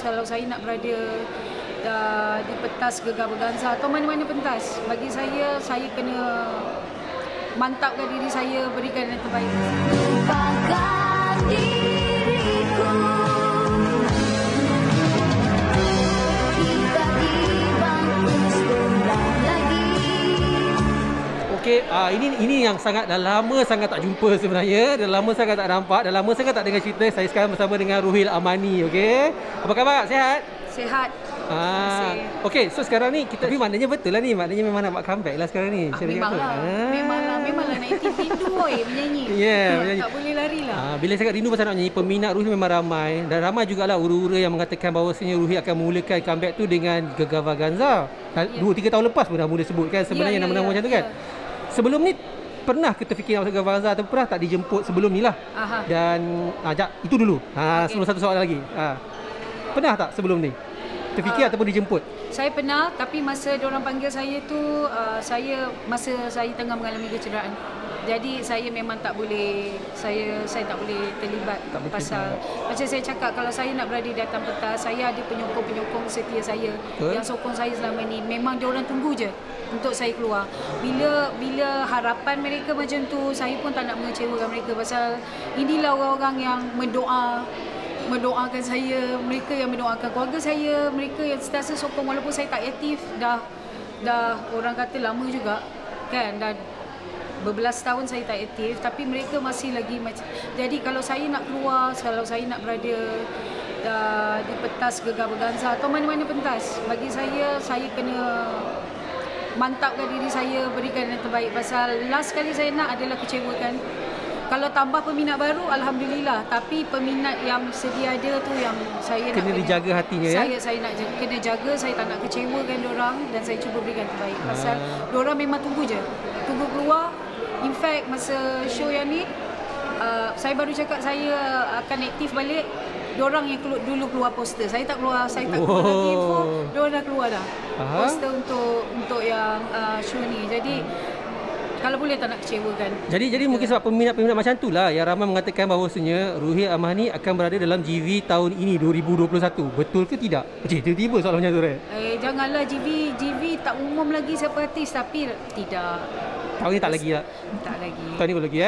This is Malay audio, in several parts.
kalau saya nak berada di pentas Gegar Berganza atau mana-mana pentas, bagi saya kena mantapkan diri saya, berikan yang terbaik. Lupakan diriku. Okey, ini yang dah lama sangat tak jumpa sebenarnya. Dah lama sangat tak nampak, dah lama sangat tak dengar cerita. Saya sekarang bersama dengan Ruhil Amani, okey. Apa khabar? Sihat? Sihat. Okey, so sekarang ni kita, tapi maknanya betul lah ni. Maknanya memang nak buat comeback lah sekarang ni. Memanglah nak aktif rindu menyanyi. Menyanyi. Tak boleh lari lah. Bila saya rindu pasal nak nyanyi, peminat Ruhil memang ramai. Dan ramai jugalah ura-ura yang mengatakan bahawasanya Ruhil akan memulakan comeback tu dengan Gegar Berganza. 2-3 tahun lepas pun dah mula sebut kan sebenarnya nama-nama macam tu kan. Sebelum ni pernah kita fikir nak masuk Gegar Berganza atau pernah tak dijemput sebelum ni lah? Dan itu dulu. Sebelum satu soalan lagi. Pernah tak sebelum ni terfikir ataupun dijemput? Saya pernah, tapi masa diorang panggil saya tu masa saya tengah mengalami kecederaan. Jadi saya memang tak boleh, saya tak boleh terlibat pasal macam saya cakap, kalau saya nak berada di atas pentas, saya ada penyokong-penyokong setia saya yang sokong saya selama ni. Memang diorang tunggu je untuk saya keluar. Bila harapan mereka macam tu, saya pun tak nak mengecewakan mereka pasal inilah orang-orang yang mendoakan saya, mereka yang mendoakan keluarga saya, mereka yang sentiasa sokong walaupun saya tak aktif dah orang kata lama juga kan, dan berbelas tahun saya tak aktif, tapi mereka masih lagi macam. Jadi kalau saya nak keluar, kalau saya nak berada di pentas Gegar Berganza atau mana-mana pentas, bagi saya kena mantapkan diri saya, berikan yang terbaik pasal last kali saya nak adalah kecewakan. Kalau tambah peminat baru, alhamdulillah. Tapi peminat yang sedia ada tu yang saya kena dijaga hatinya ya. Saya nak kena jaga, saya tak nak kecewakan diorang dan saya cuba berikan terbaik. Pasal diorang memang tunggu je. Tunggu keluar. In fact, masa show yang ni, saya baru cakap saya akan aktif balik. Diorang yang dulu keluar poster. Saya tak keluar lagi info. Diorang dah keluar dah. Poster untuk yang show ni. Jadi kalau boleh tak nak kecewakan. Jadi mungkin sebab peminat-peminat macam tu lah yang ramai mengatakan bahawasanya Ruhil Amani akan berada dalam GV tahun ini 2021. Betul ke tidak? Tiba-tiba soalan macam tu janganlah GV tak umum lagi siapa artis, tapi tidak. Tahun ni tak lagi lah. Tak lagi. Tahun ni belum lagi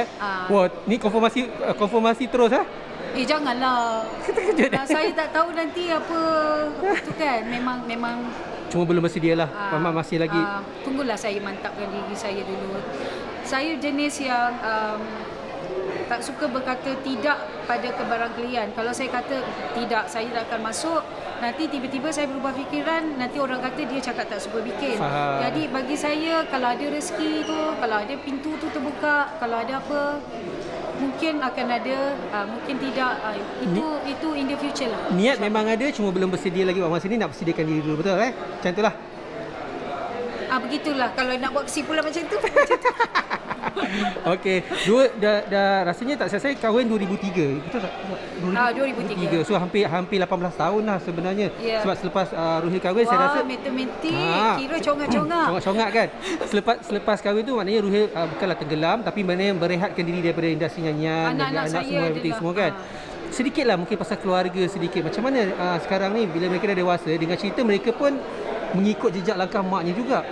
Wah, ni konfirmasi terus janganlah. Saya tak tahu nanti apa tu kan. Memang cuma belum bersedia lah. Masih lagi. Tunggulah saya mantapkan diri saya dulu. Saya jenis yang tak suka berkata tidak pada kebarang klien. Kalau saya kata tidak, saya tak akan masuk, nanti tiba-tiba saya berubah fikiran, nanti orang kata dia cakap tak suka bikin. Jadi bagi saya, kalau ada rezeki tu, kalau ada pintu tu terbuka, kalau ada apa, mungkin akan ada, mungkin tidak. Itu in the future lah. Niat memang ada, cuma belum bersedia lagi. Masa ni nak bersediakan diri dulu, betul Macam tu lah. Begitulah kalau nak buat kesimpulan macam tu. Okey, dah rasanya tak saya kahwin 2003. Betul tak? 2003. So hampir 18 tahun lah sebenarnya. Sebab selepas Ruhil kahwin, saya rasa matematik kira congak kan. Selepas kahwin tu maknanya Ruhil bukanlah tenggelam, tapi maknanya berehatkan diri daripada industri nyanyian, anak semua, everything semua kan. Sedikitlah mungkin pasal keluarga sedikit. Macam mana sekarang ni bila mereka dah dewasa, dengan cerita mereka pun mengikut jejak langkah maknya juga.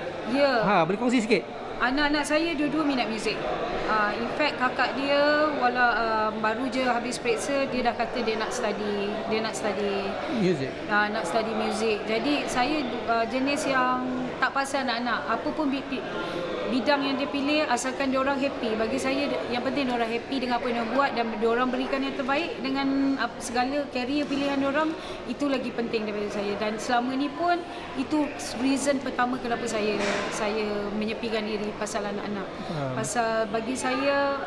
Boleh kongsi sikit? Anak-anak saya dua-dua minat muzik. In fact kakak dia baru je habis periksa, dia dah kata dia nak study music. Nak study music. Jadi saya jenis yang tak pasal anak-anak, apa pun bidang yang dia pilih, asalkan dia orang happy. Bagi saya yang penting dia orang happy dengan apa yang dia buat dan dia orang berikan yang terbaik dengan segala career pilihan dia orang. Itu lagi penting daripada saya, dan selama ni pun itu reason pertama kenapa saya menyepikan diri pasal anak-anak. Pasal bagi saya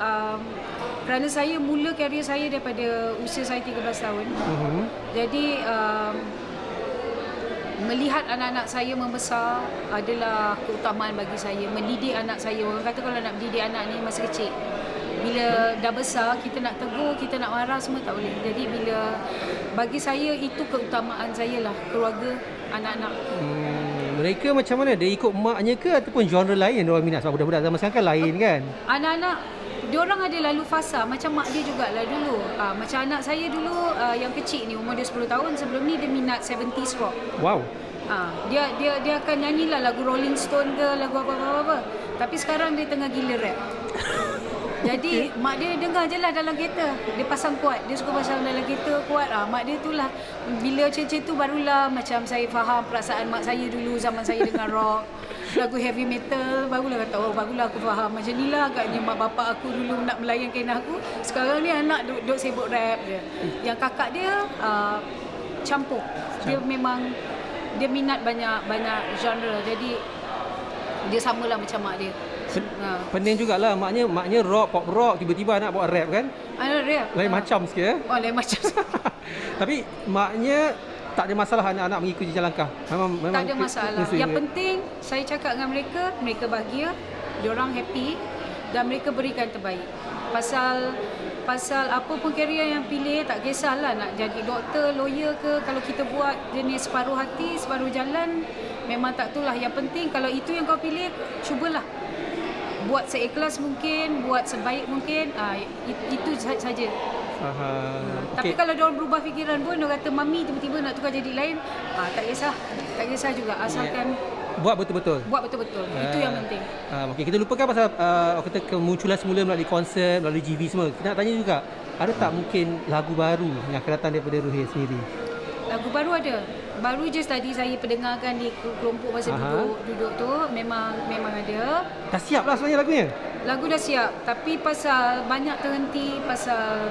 kerana saya mula career saya daripada usia saya 13 tahun. Jadi melihat anak-anak saya membesar adalah keutamaan bagi saya. Mendidik anak saya, orang kata kalau nak mendidik anak ni masa kecil, bila dah besar kita nak tegur, kita nak marah semua tak boleh. Jadi bagi saya itu keutamaan saya lah, keluarga, anak-anak. Mereka macam mana? Dia ikut maknya ke ataupun genre lain yang diorang minat? Sebab budak-budak zaman sekarang kan lain kan? Anak-anak diorang ada lalu fasa macam mak dia jugalah dulu. Macam anak saya dulu yang kecil ni, umur dia 10 tahun, sebelum ni dia minat 70s rock. Wow. Dia akan nyanyilah lagu Rolling Stone ke, lagu apa-apa. Tapi sekarang dia tengah gila rap. Jadi mak dia dengar je lah dalam kereta. Dia pasang kuat. Dia suka pasang dalam kereta kuat. Mak dia tu lah. Bila macam tu barulah macam saya faham perasaan mak saya dulu zaman saya dengar rock, lagu heavy metal. Barulah kata, oh barulah aku faham. Macam ni lah agaknya mak bapak aku dulu nak melayankan aku. Sekarang ni anak duduk sibuk rap je. Yang kakak dia campur. Dia memang dia minat banyak genre. Jadi dia samalah macam mak dia. Pening jugalah maknya rock, pop rock, tiba-tiba nak buat rap kan? Rap. Lain macam sikit lain macam. Tapi maknya tak ada masalah anak-anak mengikuti jalan langkah. Memang tak ada masalah. Yang penting saya cakap dengan mereka bahagia, diorang happy dan mereka berikan terbaik. Pasal apa pun career yang pilih, tak kisahlah nak jadi doktor, lawyer ke, kalau kita buat jenis separuh hati, separuh jalan, memang tak itulah. Yang penting kalau itu yang kau pilih, cubalah. Buat seikhlas mungkin, buat sebaik mungkin, itu saja. Tapi kalau diorang berubah fikiran pun, diorang kata mami tiba-tiba nak tukar jadi lain, tak kisah juga, asalkan buat betul-betul. Itu yang penting. Okay, kita lupakan pasal kata kemunculan semula melalui konsert, melalui GV semua. Kita nak tanya juga, ada tak mungkin lagu baru yang akan datang daripada Ruhil sendiri? Lagu baru ada. Baru je tadi saya pendengarkan di kelompok masa duduk tu, memang ada. Dah siap lah sebenarnya lagunya? Lagu dah siap, tapi pasal banyak terhenti, pasal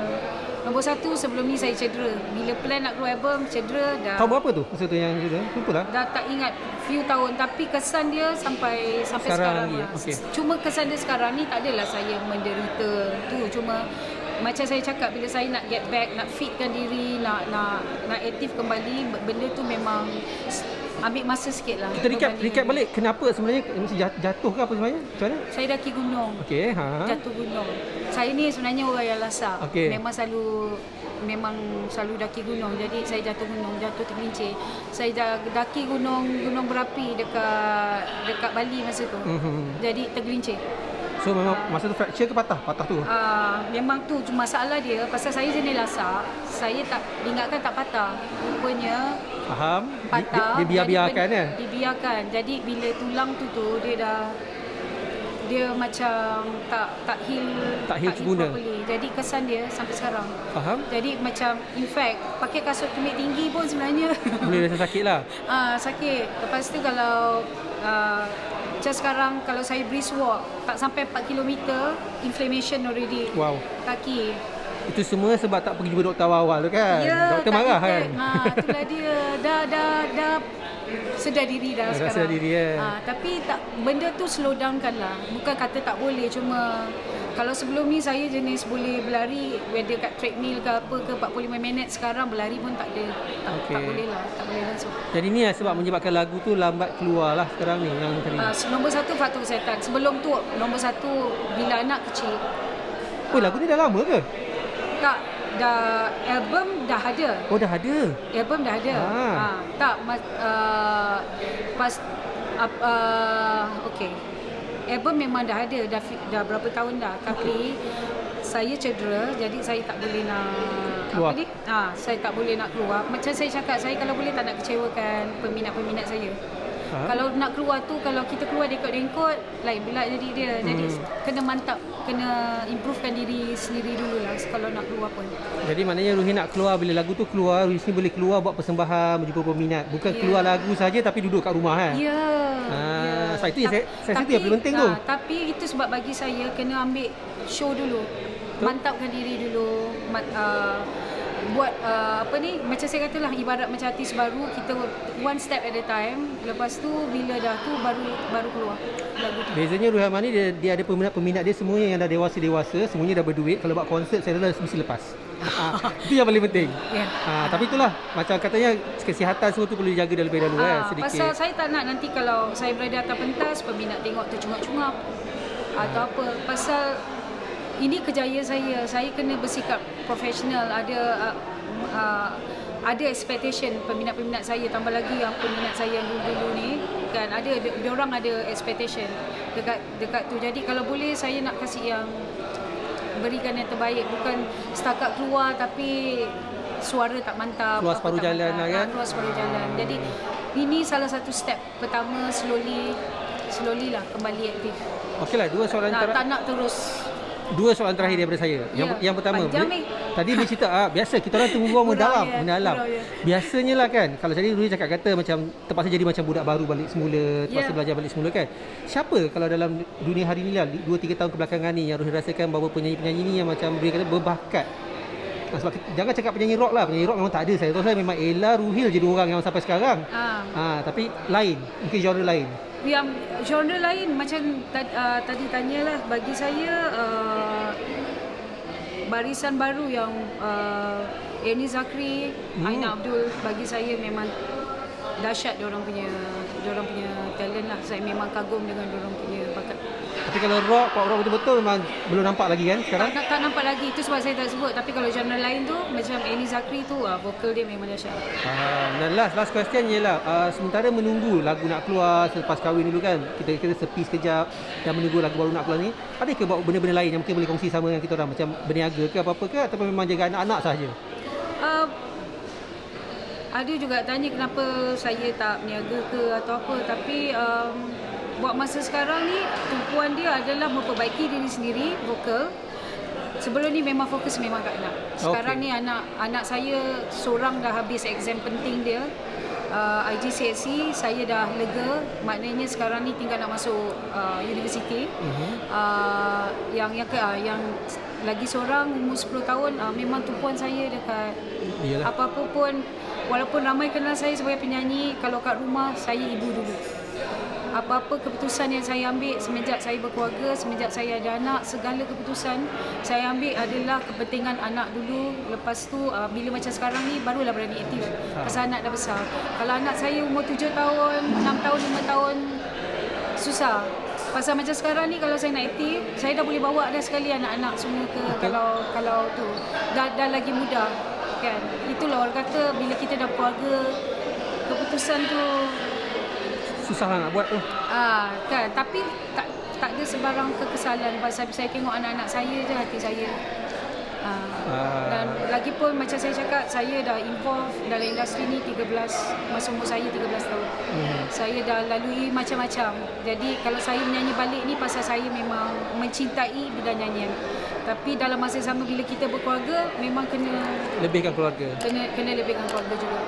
nombor satu sebelum ni saya cedera. Bila plan nak keluar album, cedera dah. Tahun berapa tu masa tu yang cedera? Lupa lah. Dah tak ingat, few tahun, tapi kesan dia sampai sekarang lagi, lah. Cuma kesan dia sekarang ni tak adalah saya menderita tu, cuma macam saya cakap, bila saya nak get back, nak fitkan diri, nak aktif kembali, benda tu memang ambil masa sikit lah. Kita recap balik, kenapa sebenarnya mesti jatuh ke apa sebenarnya? Macam mana? Saya daki gunung. Okey, Jatuh gunung. Saya ni sebenarnya orang yang lasak. Memang selalu daki gunung. Jadi saya jatuh gunung, jatuh tergelincir. Saya daki gunung berapi dekat Bali masa tu. Jadi tergelincir. So memang masa tu fracture ke patah tu? Memang tu masalah dia. Pasal saya jenis lasak, saya tak ingatkan tak patah. Rupanya faham, patah. Dia biarkan ya? Dibiarkan. Jadi bila tulang tu dia macam tak heal sempurna. Jadi kesan dia sampai sekarang. Faham? Jadi macam in fact pakai kasut tumit tinggi pun sebenarnya boleh rasa sakit lah. Sakit. Lepas tu kalau macam sekarang kalau saya brisk walk tak sampai 4 km, inflammation already. Wow. Kaki. Itu semua sebab tak pergi jumpa doktor awal tu kan? Ya, doktor marah kan? Itulah dia. Dah sedar diri dah sekarang. Sedar diri ya. Tapi benda tu slow down kan lah. Bukan kata tak boleh, cuma kalau sebelum ni saya jenis boleh berlari, whether kat treadmill ke apa ke 45 minit, sekarang berlari pun tak ada. Tak boleh lah, tak boleh langsung. Jadi ni sebab menyebabkan lagu tu lambat keluar lah sekarang ni yang tadi. Nombor satu faktor kesihatan. Sebelum tu nombor satu bila anak kecil. Oh, lagu ni dah lama ke? Tak, dah album dah ada. Oh, dah ada. Album dah ada. Tak okey. Album memang dah ada, dah berapa tahun dah. Tapi saya cedera, jadi saya tak boleh nak keluar. Saya tak boleh nak keluar. Macam saya cakap, saya kalau boleh tak nak kecewakan peminat-peminat saya. Kalau nak keluar tu, kalau kita keluar dekot-dekot, lain pula jadi dia. Jadi kena mantap, kena improvekan diri sendiri dulu lah kalau nak keluar pun. Jadi maknanya Ruhil nak keluar, bila lagu tu keluar, Ruhil boleh keluar buat persembahan, berjumpa peminat. Bukan keluar lagu saja tapi duduk kat rumah kan? Ya. Sebab itu saya rasa yang paling penting tu. Tapi itu sebab bagi saya kena ambil show dulu. Mantapkan diri dulu. Buat macam saya katalah, ibarat macam artis baru, kita one step at a time. Lepas tu bila dah tu baru keluar lagu tu. Bezanya Ruhil Hamani dia ada peminat dia semuanya yang dah dewasa, semuanya dah berduit. Kalau buat konsert saya rasa mesti lepas. Itu yang paling penting. Tapi itulah macam katanya kesihatan semua tu perlu dijaga lebih dahulu sedikit. Pasal saya tak nak nanti kalau saya berada atas pentas, peminat tengok tercungap-cungap atau apa. Pasal ini kejayaan saya. Saya kena bersikap profesional. Ada expectation peminat-peminat saya, tambah lagi yang peminat saya yang dulu-dulu ni kan, diorang ada expectation dekat tu. Jadi kalau boleh saya nak kasih yang berikan yang terbaik, bukan setakat keluar tapi suara tak mantap, keluar separuh jalan lah kan. Keluar separuh jalan. Jadi ini salah satu step pertama, slowly lah kembali aktif. Okeylah, tak nak terus. Dua soalan terakhir daripada saya. Yang pertama, tadi dia cerita biasa kita orang tunggu orang mendalam. Biasanya lah kan, kalau jadi Ruhi cakap kata macam terpaksa jadi macam budak baru balik semula, terpaksa belajar balik semula kan. Siapa kalau dalam dunia hari ni lah 2-3 tahun kebelakangan ni yang Ruhi rasakan bahawa penyanyi-penyanyi ni yang macam Ruhi kata berbakat? Sebab jangan cakap penyanyi rock lah. Penyanyi rock memang tak ada. Saya memang Ella, Ruhil je dua orang yang sampai sekarang. Tapi lain, mungkin genre lain. Yang genre lain macam tadi tanyalah, bagi saya barisan baru yang Ernie Zakri, Aina Abdul, bagi saya memang dahsyat diorang punya talent lah. Saya memang kagum dengan diorang punya bakat. Tapi kalau rock betul-betul memang belum nampak lagi kan sekarang? Tak nampak lagi, itu sebab saya tak sebut. Tapi kalau genre lain tu macam Ernie Zakri tu, vokal dia memang dahsyat. Dan last question ialah sementara menunggu lagu nak keluar selepas kahwin dulu kan, kita sepi sekejap dan menunggu lagu baru nak keluar ni, ada ke buat benda-benda lain yang mungkin boleh kongsi sama dengan kita orang, macam berniaga ke apa-apa ke, ataupun memang jaga anak-anak sahaja? Ada juga tanya kenapa saya tak berniaga ke atau apa, tapi buat masa sekarang ni tumpuan dia adalah memperbaiki diri sendiri, vokal. Sebelum ni memang fokus memang kat anak. Sekarang ni anak saya seorang dah habis exam penting dia, IGCSE, saya dah lega. Maknanya sekarang ni tinggal nak masuk universiti. Yang lagi seorang umur 10 tahun, memang tumpuan saya dekat apa-apa pun. Walaupun ramai kenal saya sebagai penyanyi, kalau kat rumah saya ibu dulu. Apa-apa keputusan yang saya ambil semenjak saya berkeluarga, semenjak saya ada anak, segala keputusan saya ambil adalah kepentingan anak dulu. Lepas tu bila macam sekarang ni barulah berani aktif pasal anak dah besar. Kalau anak saya umur 7 tahun, 6 tahun, 5 tahun, susah. Pasal macam sekarang ni kalau saya nak aktif, saya dah boleh bawa dah sekali anak-anak semua ke. Kalau tu dah lagi mudah kan. Itulah orang kata bila kita dah berkeluarga, keputusan tu susah lah nak buat tu. Kan, tapi tak ada sebarang kekesalan pasal saya tengok anak-anak saya je, hati saya. Dan lagipun macam saya cakap, saya dah involve dalam industri ni 13, masa umur saya 13 tahun. Saya dah lalui macam-macam. Jadi kalau saya menyanyi balik ni pasal saya memang mencintai bidang nyanyian. Tapi dalam masa sama bila kita berkeluarga, memang kena lebihkan keluarga. Kena lebihkan keluarga juga.